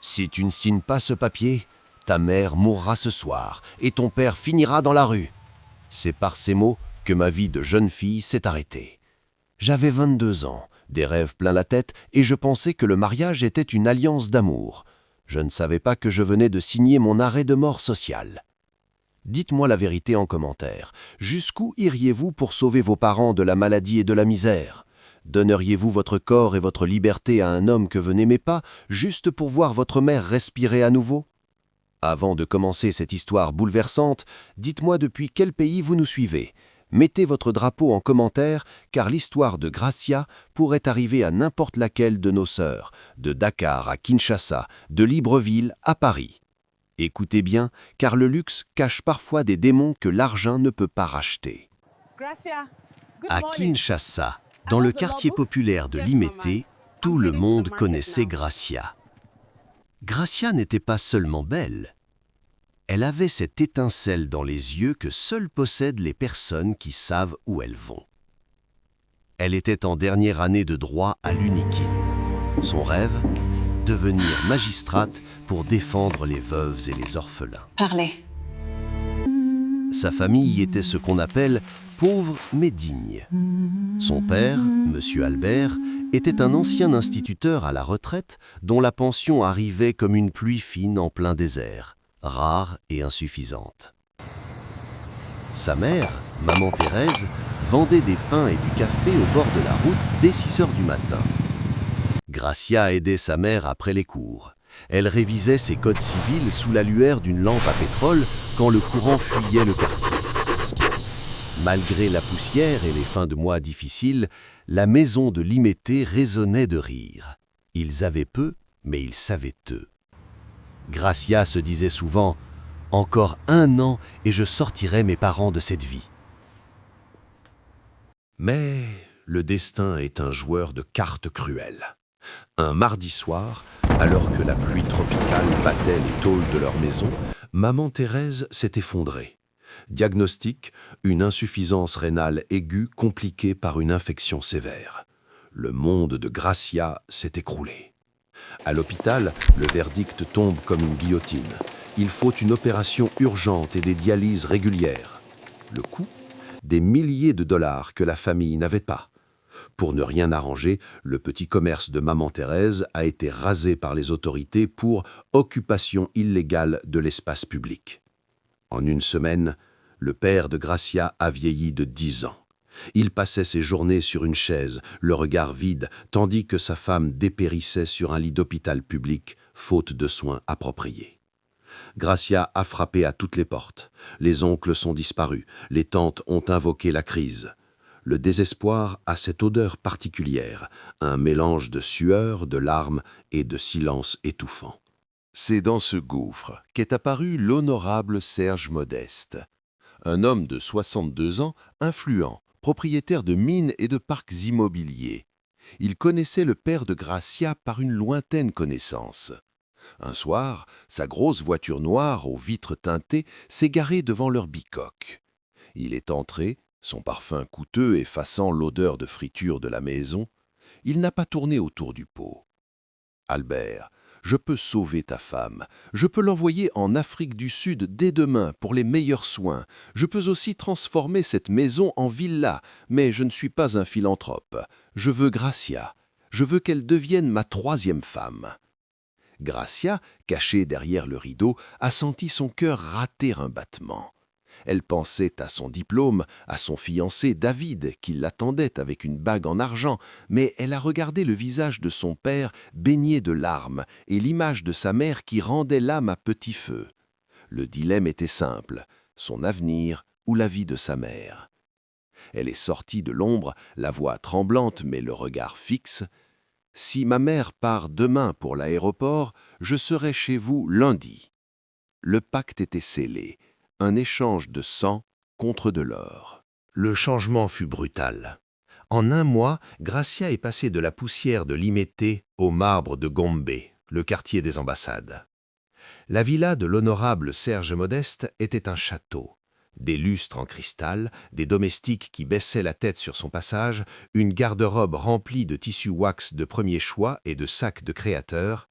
Si tu ne signes pas ce papier, ta mère mourra ce soir et ton père finira dans la rue. » C'est par ces mots que ma vie de jeune fille s'est arrêtée. J'avais 22 ans, des rêves plein la tête et je pensais que le mariage était une alliance d'amour. Je ne savais pas que je venais de signer mon arrêt de mort sociale. Dites-moi la vérité en commentaire. Jusqu'où iriez-vous pour sauver vos parents de la maladie et de la misère? Donneriez-vous votre corps et votre liberté à un homme que vous n'aimez pas, juste pour voir votre mère respirer à nouveau? Avant de commencer cette histoire bouleversante, dites-moi depuis quel pays vous nous suivez. Mettez votre drapeau en commentaire, car l'histoire de Gracia pourrait arriver à n'importe laquelle de nos sœurs, de Dakar à Kinshasa, de Libreville à Paris. Écoutez bien, car le luxe cache parfois des démons que l'argent ne peut pas racheter. À Kinshasa, dans le quartier populaire de Limete, tout le monde connaissait Gracia. Gracia n'était pas seulement belle. Elle avait cette étincelle dans les yeux que seules possèdent les personnes qui savent où elles vont. Elle était en dernière année de droit à l'Unikin. Son rêve, devenir magistrate pour défendre les veuves et les orphelins. Parlez. Sa famille était ce qu'on appelle pauvre mais digne. Son père, Monsieur Albert, était un ancien instituteur à la retraite dont la pension arrivait comme une pluie fine en plein désert, rare et insuffisante. Sa mère, Maman Thérèse, vendait des pains et du café au bord de la route dès 6 heures du matin. Gracia aidait sa mère après les cours. Elle révisait ses codes civils sous la lueur d'une lampe à pétrole quand le courant fuyait le quartier. Malgré la poussière et les fins de mois difficiles, la maison de Limete résonnait de rire. Ils avaient peu, mais ils savaient eux. Gracia se disait souvent « Encore 1 an et je sortirai mes parents de cette vie. » Mais le destin est un joueur de cartes cruel. Un mardi soir, alors que la pluie tropicale battait les tôles de leur maison, Maman Thérèse s'est effondrée. Diagnostic, une insuffisance rénale aiguë compliquée par une infection sévère. Le monde de Gracia s'est écroulé. À l'hôpital, le verdict tombe comme une guillotine. Il faut une opération urgente et des dialyses régulières. Le coût? Des milliers de dollars que la famille n'avait pas. Pour ne rien arranger, le petit commerce de Maman Thérèse a été rasé par les autorités pour occupation illégale de l'espace public. En une semaine, le père de Gracia a vieilli de 10 ans. Il passait ses journées sur une chaise, le regard vide, tandis que sa femme dépérissait sur un lit d'hôpital public, faute de soins appropriés. Gracia a frappé à toutes les portes. Les oncles sont disparus, les tantes ont invoqué la crise. Le désespoir a cette odeur particulière, un mélange de sueur, de larmes et de silence étouffant. C'est dans ce gouffre qu'est apparu l'honorable Serge Modeste, un homme de 62 ans, influent, propriétaire de mines et de parcs immobiliers. Il connaissait le père de Gracia par une lointaine connaissance. Un soir, sa grosse voiture noire aux vitres teintées s'est garée devant leur bicoque. Il est entré, son parfum coûteux effaçant l'odeur de friture de la maison. Il n'a pas tourné autour du pot. « Albert, je peux sauver ta femme. Je peux l'envoyer en Afrique du Sud dès demain pour les meilleurs soins. Je peux aussi transformer cette maison en villa, mais je ne suis pas un philanthrope. Je veux Gracia. Je veux qu'elle devienne ma 3e femme. » Gracia, cachée derrière le rideau, a senti son cœur rater un battement. Elle pensait à son diplôme, à son fiancé David, qui l'attendait avec une bague en argent, mais elle a regardé le visage de son père baigné de larmes et l'image de sa mère qui rendait l'âme à petit feu. Le dilemme était simple, son avenir ou la vie de sa mère. Elle est sortie de l'ombre, la voix tremblante mais le regard fixe. « Si ma mère part demain pour l'aéroport, je serai chez vous lundi. » Le pacte était scellé. Un échange de sang contre de l'or. Le changement fut brutal. En 1 mois, Gracia est passée de la poussière de Limete au marbre de Gombe, le quartier des ambassades. La villa de l'honorable Serge Modeste était un château. Des lustres en cristal, des domestiques qui baissaient la tête sur son passage, une garde-robe remplie de tissus wax de premier choix et de sacs de créateurs.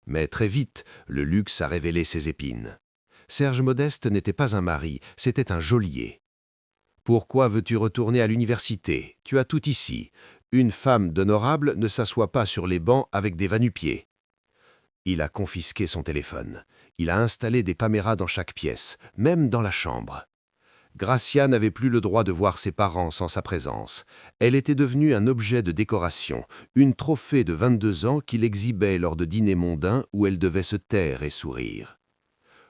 Mais très vite, le luxe a révélé ses épines. Serge Modeste n'était pas un mari, c'était un geôlier. « Pourquoi veux-tu retourner à l'université? Tu as tout ici. Une femme d'honorable ne s'assoit pas sur les bancs avec des va-nu-pieds. » Il a confisqué son téléphone. Il a installé des caméras dans chaque pièce, même dans la chambre. Gracia n'avait plus le droit de voir ses parents sans sa présence. Elle était devenue un objet de décoration, une trophée de 22 ans qu'il exhibait lors de dîners mondains où elle devait se taire et sourire.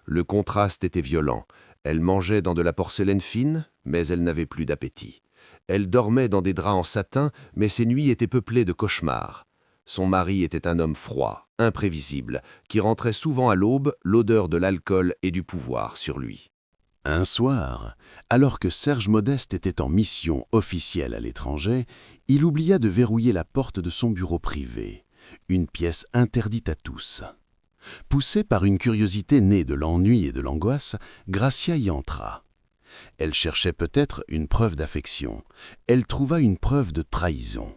Le contraste était violent. Elle mangeait dans de la porcelaine fine, mais elle n'avait plus d'appétit. Elle dormait dans des draps en satin, mais ses nuits étaient peuplées de cauchemars. Son mari était un homme froid, imprévisible, qui rentrait souvent à l'aube, l'odeur de l'alcool et du pouvoir sur lui. Un soir, alors que Serge Modeste était en mission officielle à l'étranger, il oublia de verrouiller la porte de son bureau privé, une pièce interdite à tous. Poussée par une curiosité née de l'ennui et de l'angoisse, Gracia y entra. Elle cherchait peut-être une preuve d'affection. Elle trouva une preuve de trahison.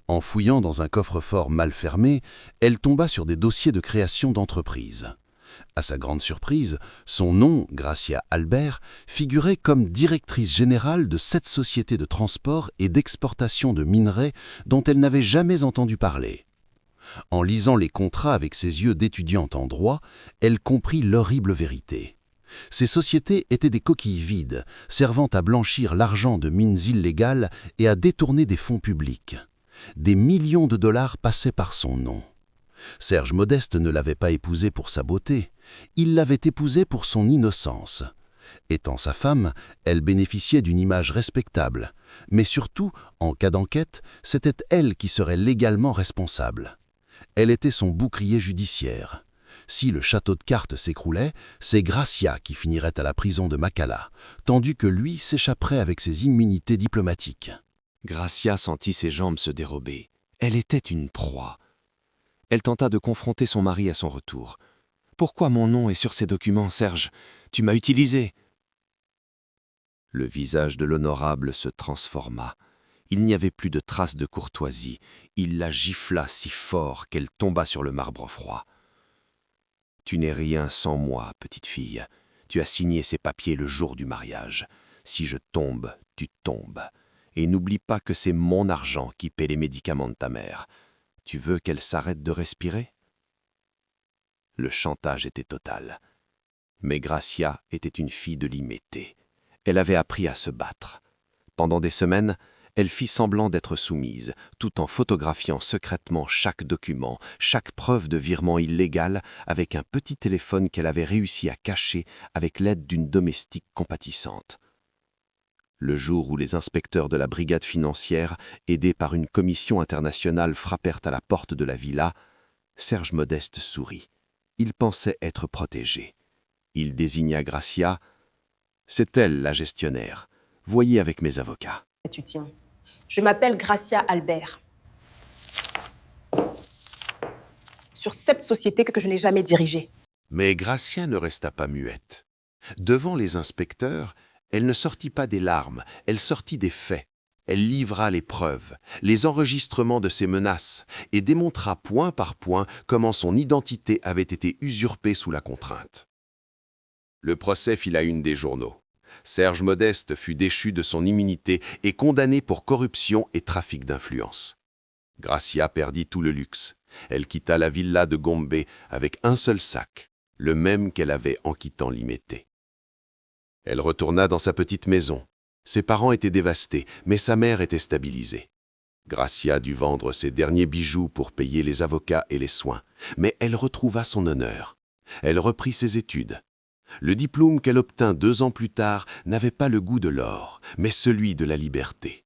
En fouillant dans un coffre-fort mal fermé, elle tomba sur des dossiers de création d'entreprise. À sa grande surprise, son nom, Gracia Albert, figurait comme directrice générale de 7 sociétés de transport et d'exportation de minerais dont elle n'avait jamais entendu parler. En lisant les contrats avec ses yeux d'étudiante en droit, elle comprit l'horrible vérité. Ces sociétés étaient des coquilles vides, servant à blanchir l'argent de mines illégales et à détourner des fonds publics. Des millions de dollars passaient par son nom. Serge Modeste ne l'avait pas épousée pour sa beauté, il l'avait épousée pour son innocence. Étant sa femme, elle bénéficiait d'une image respectable, mais surtout, en cas d'enquête, c'était elle qui serait légalement responsable. Elle était son bouclier judiciaire. Si le château de cartes s'écroulait, c'est Gracia qui finirait à la prison de Makala, tandis que lui s'échapperait avec ses immunités diplomatiques. Gracia sentit ses jambes se dérober. Elle était une proie. Elle tenta de confronter son mari à son retour. « Pourquoi mon nom est sur ces documents, Serge? Tu m'as utilisé !» Le visage de l'honorable se transforma. Il n'y avait plus de traces de courtoisie. Il la gifla si fort qu'elle tomba sur le marbre froid. « Tu n'es rien sans moi, petite fille. Tu as signé ces papiers le jour du mariage. Si je tombe, tu tombes. Et n'oublie pas que c'est mon argent qui paie les médicaments de ta mère. Tu veux qu'elle s'arrête de respirer ?» Le chantage était total. Mais Gracia était une fille de l'Imété. Elle avait appris à se battre. Pendant des semaines, elle fit semblant d'être soumise, tout en photographiant secrètement chaque document, chaque preuve de virement illégal avec un petit téléphone qu'elle avait réussi à cacher avec l'aide d'une domestique compatissante. Le jour où les inspecteurs de la brigade financière, aidés par une commission internationale, frappèrent à la porte de la villa, Serge Modeste sourit. Il pensait être protégé. Il désigna Gracia. « C'est elle, la gestionnaire. Voyez avec mes avocats. » Tu tiens. Je m'appelle Gracia Albert. Sur 7 sociétés que je n'ai jamais dirigées. Mais Gracia ne resta pas muette. Devant les inspecteurs, elle ne sortit pas des larmes, elle sortit des faits. Elle livra les preuves, les enregistrements de ses menaces et démontra point par point comment son identité avait été usurpée sous la contrainte. Le procès fit la une des journaux. Serge Modeste fut déchu de son immunité et condamné pour corruption et trafic d'influence. Gracia perdit tout le luxe. Elle quitta la villa de Gombe avec un seul sac, le même qu'elle avait en quittant l'Imété. Elle retourna dans sa petite maison. Ses parents étaient dévastés, mais sa mère était stabilisée. Gracia dut vendre ses derniers bijoux pour payer les avocats et les soins, mais elle retrouva son honneur. Elle reprit ses études. Le diplôme qu'elle obtint 2 ans plus tard n'avait pas le goût de l'or, mais celui de la liberté.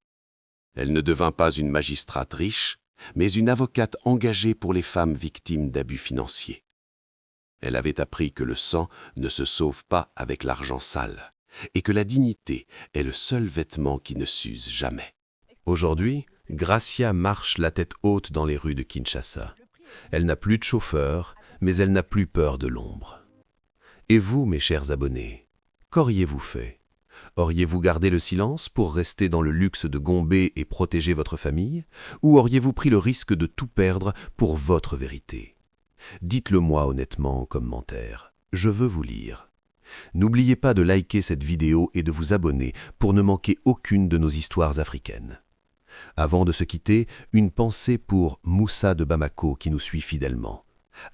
Elle ne devint pas une magistrate riche, mais une avocate engagée pour les femmes victimes d'abus financiers. Elle avait appris que le sang ne se sauve pas avec l'argent sale, et que la dignité est le seul vêtement qui ne s'use jamais. Aujourd'hui, Gracia marche la tête haute dans les rues de Kinshasa. Elle n'a plus de chauffeur, mais elle n'a plus peur de l'ombre. Et vous, mes chers abonnés, qu'auriez-vous fait? Auriez-vous gardé le silence pour rester dans le luxe de Gombe et protéger votre famille? Ou auriez-vous pris le risque de tout perdre pour votre vérité? Dites-le moi honnêtement en commentaire. Je veux vous lire. N'oubliez pas de liker cette vidéo et de vous abonner pour ne manquer aucune de nos histoires africaines. Avant de se quitter, une pensée pour Moussa de Bamako qui nous suit fidèlement.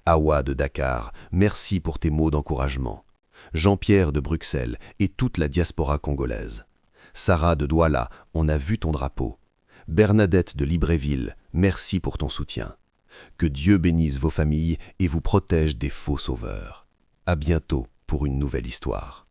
Awa de Dakar, merci pour tes mots d'encouragement. Jean-Pierre de Bruxelles et toute la diaspora congolaise. Sarah de Douala, on a vu ton drapeau. Bernadette de Libreville, merci pour ton soutien. Que Dieu bénisse vos familles et vous protège des faux sauveurs. À bientôt pour une nouvelle histoire.